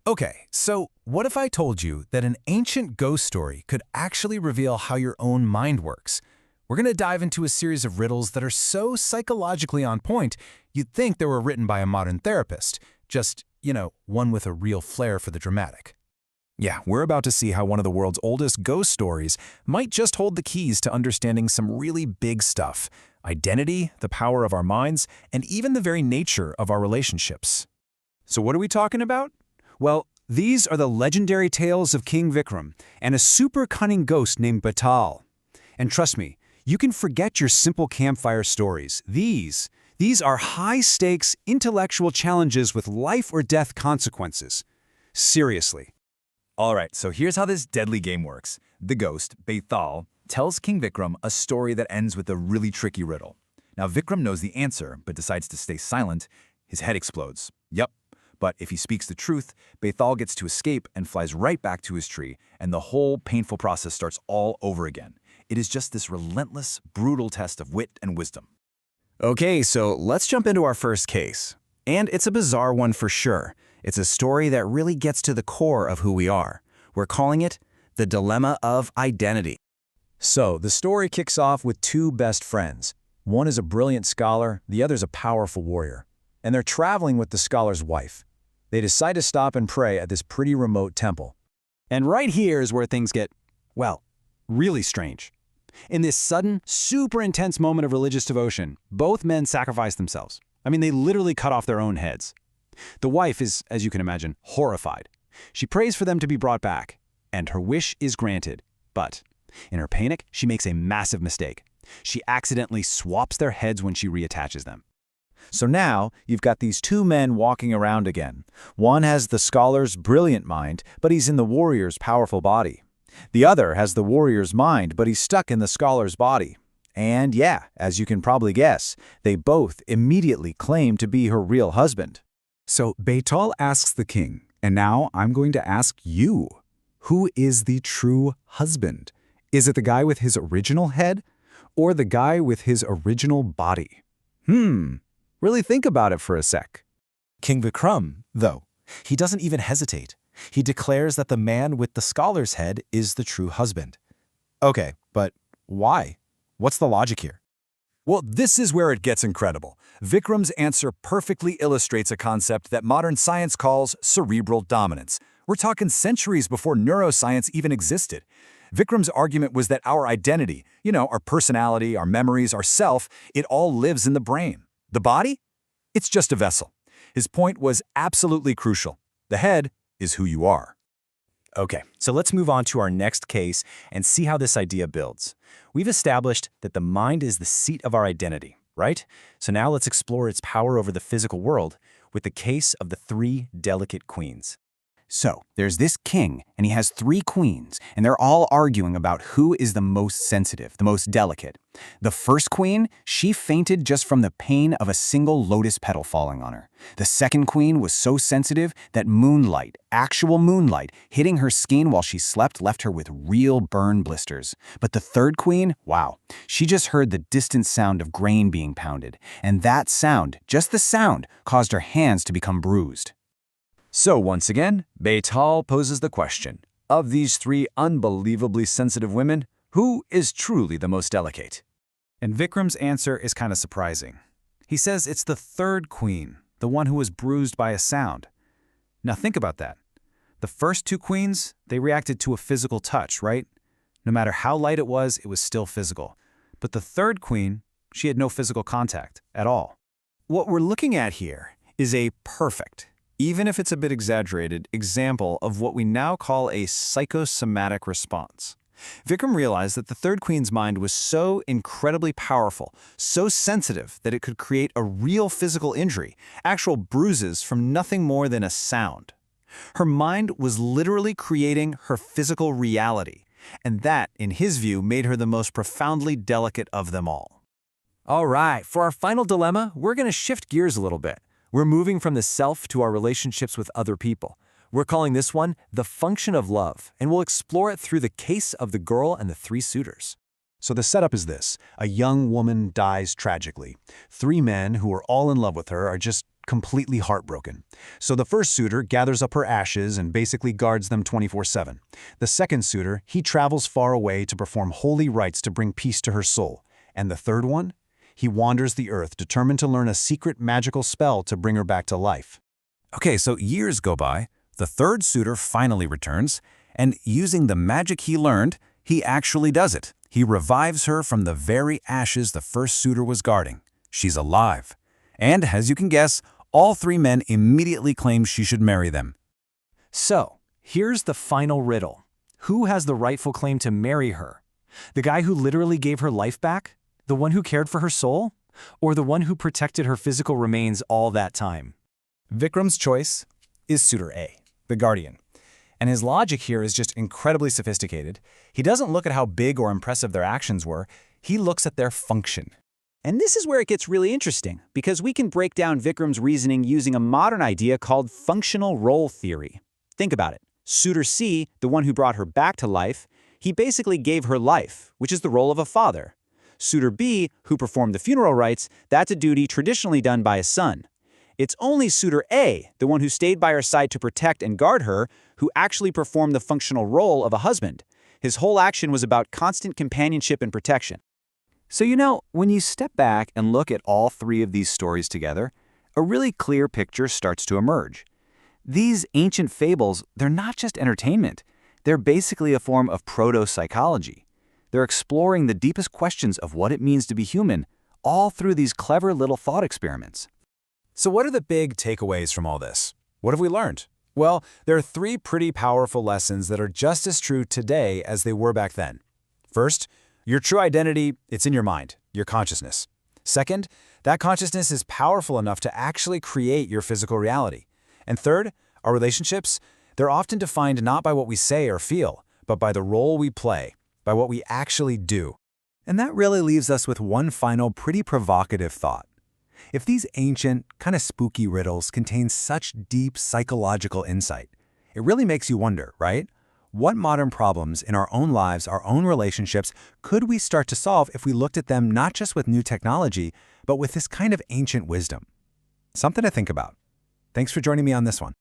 Okay, so what if I told you that an ancient ghost story could actually reveal how your own mind works? We're going to dive into a series of riddles that are so psychologically on point, you'd think they were written by a modern therapist. Just, one with a real flair for the dramatic. Yeah, we're about to see how one of the world's oldest ghost stories might just hold the keys to understanding some really big stuff. Identity, the power of our minds, and even the very nature of our relationships. So what are we talking about? Well, these are the legendary tales of King Vikram and a super cunning ghost named Betaal. And trust me, you can forget your simple campfire stories. These are high-stakes intellectual challenges with life or death consequences. Seriously. All right, so here's how this deadly game works. The ghost, Betaal, tells King Vikram a story that ends with a really tricky riddle. Now, Vikram knows the answer, but decides to stay silent. His head explodes. Yep. But if he speaks the truth, Betaal gets to escape and flies right back to his tree, and the whole painful process starts all over again. It is just this relentless, brutal test of wit and wisdom. Okay, so let's jump into our first case. And it's a bizarre one for sure. It's a story that really gets to the core of who we are. We're calling it the dilemma of identity. So, the story kicks off with two best friends. One is a brilliant scholar, the other's a powerful warrior. And they're traveling with the scholar's wife. They decide to stop and pray at this pretty remote temple. And right here is where things get, well, really strange. In this sudden, super intense moment of religious devotion, both men sacrifice themselves. I mean, they literally cut off their own heads. The wife is, as you can imagine, horrified. She prays for them to be brought back, and her wish is granted. But in her panic, she makes a massive mistake. She accidentally swaps their heads when she reattaches them. So now, you've got these two men walking around again. One has the scholar's brilliant mind, but he's in the warrior's powerful body. The other has the warrior's mind, but he's stuck in the scholar's body. And yeah, as you can probably guess, they both immediately claim to be her real husband. So Betaal asks the king, and now I'm going to ask you, who is the true husband? Is it the guy with his original head, or the guy with his original body? Really think about it for a sec. King Vikram, though, he doesn't even hesitate. He declares that the man with the scholar's head is the true husband. Okay, but why? What's the logic here? Well, this is where it gets incredible. Vikram's answer perfectly illustrates a concept that modern science calls cerebral dominance. We're talking centuries before neuroscience even existed. Vikram's argument was that our identity, our personality, our memories, our self, it all lives in the brain. The body? It's just a vessel. His point was absolutely crucial. The head is who you are. Okay, so let's move on to our next case and see how this idea builds. We've established that the mind is the seat of our identity, right? So now let's explore its power over the physical world with the case of the three delicate queens. So, there's this king, and he has three queens, and they're all arguing about who is the most sensitive, the most delicate. The first queen, she fainted just from the pain of a single lotus petal falling on her. The second queen was so sensitive that moonlight, actual moonlight, hitting her skin while she slept left her with real burn blisters. But the third queen, wow, she just heard the distant sound of grain being pounded, and that sound, just the sound, caused her hands to become bruised. So once again, Betaal poses the question, of these three unbelievably sensitive women, who is truly the most delicate? And Vikram's answer is kind of surprising. He says it's the third queen, the one who was bruised by a sound. Now think about that. The first two queens, they reacted to a physical touch, right? No matter how light it was still physical. But the third queen, she had no physical contact at all. What we're looking at here is a perfect, even if it's a bit exaggerated, example of what we now call a psychosomatic response. Vikram realized that the third queen's mind was so incredibly powerful, so sensitive that it could create a real physical injury, actual bruises from nothing more than a sound. Her mind was literally creating her physical reality, and that, in his view, made her the most profoundly delicate of them all. All right, for our final dilemma, we're going to shift gears a little bit. We're moving from the self to our relationships with other people. We're calling this one the function of love, and we'll explore it through the case of the girl and the three suitors. So the setup is this. A young woman dies tragically. Three men who are all in love with her are just completely heartbroken. So the first suitor gathers up her ashes and basically guards them 24/7. The second suitor, he travels far away to perform holy rites to bring peace to her soul. And the third one? He wanders the earth, determined to learn a secret magical spell to bring her back to life. Okay, so years go by, the third suitor finally returns, and using the magic he learned, he actually does it. He revives her from the very ashes the first suitor was guarding. She's alive. And, as you can guess, all three men immediately claim she should marry them. So, here's the final riddle. Who has the rightful claim to marry her? The guy who literally gave her life back? The one who cared for her soul? Or the one who protected her physical remains all that time? Vikram's choice is suitor A, the guardian. And his logic here is just incredibly sophisticated. He doesn't look at how big or impressive their actions were, he looks at their function. And this is where it gets really interesting, because we can break down Vikram's reasoning using a modern idea called functional role theory. Think about it. Suitor C, the one who brought her back to life, he basically gave her life, which is the role of a father. Suitor B, who performed the funeral rites, that's a duty traditionally done by a son. It's only suitor A, the one who stayed by her side to protect and guard her, who actually performed the functional role of a husband. His whole action was about constant companionship and protection. So when you step back and look at all three of these stories together, a really clear picture starts to emerge. These ancient fables, they're not just entertainment. They're basically a form of proto-psychology. They're exploring the deepest questions of what it means to be human, all through these clever little thought experiments. So what are the big takeaways from all this? What have we learned? Well, there are three pretty powerful lessons that are just as true today as they were back then. First, your true identity, it's in your mind, your consciousness. Second, that consciousness is powerful enough to actually create your physical reality. And third, our relationships, they're often defined not by what we say or feel, but by the role we play, by what we actually do. And that really leaves us with one final pretty provocative thought. If these ancient, kind of spooky riddles contain such deep psychological insight, it really makes you wonder, right? What modern problems in our own lives, our own relationships, could we start to solve if we looked at them not just with new technology, but with this kind of ancient wisdom? Something to think about. Thanks for joining me on this one.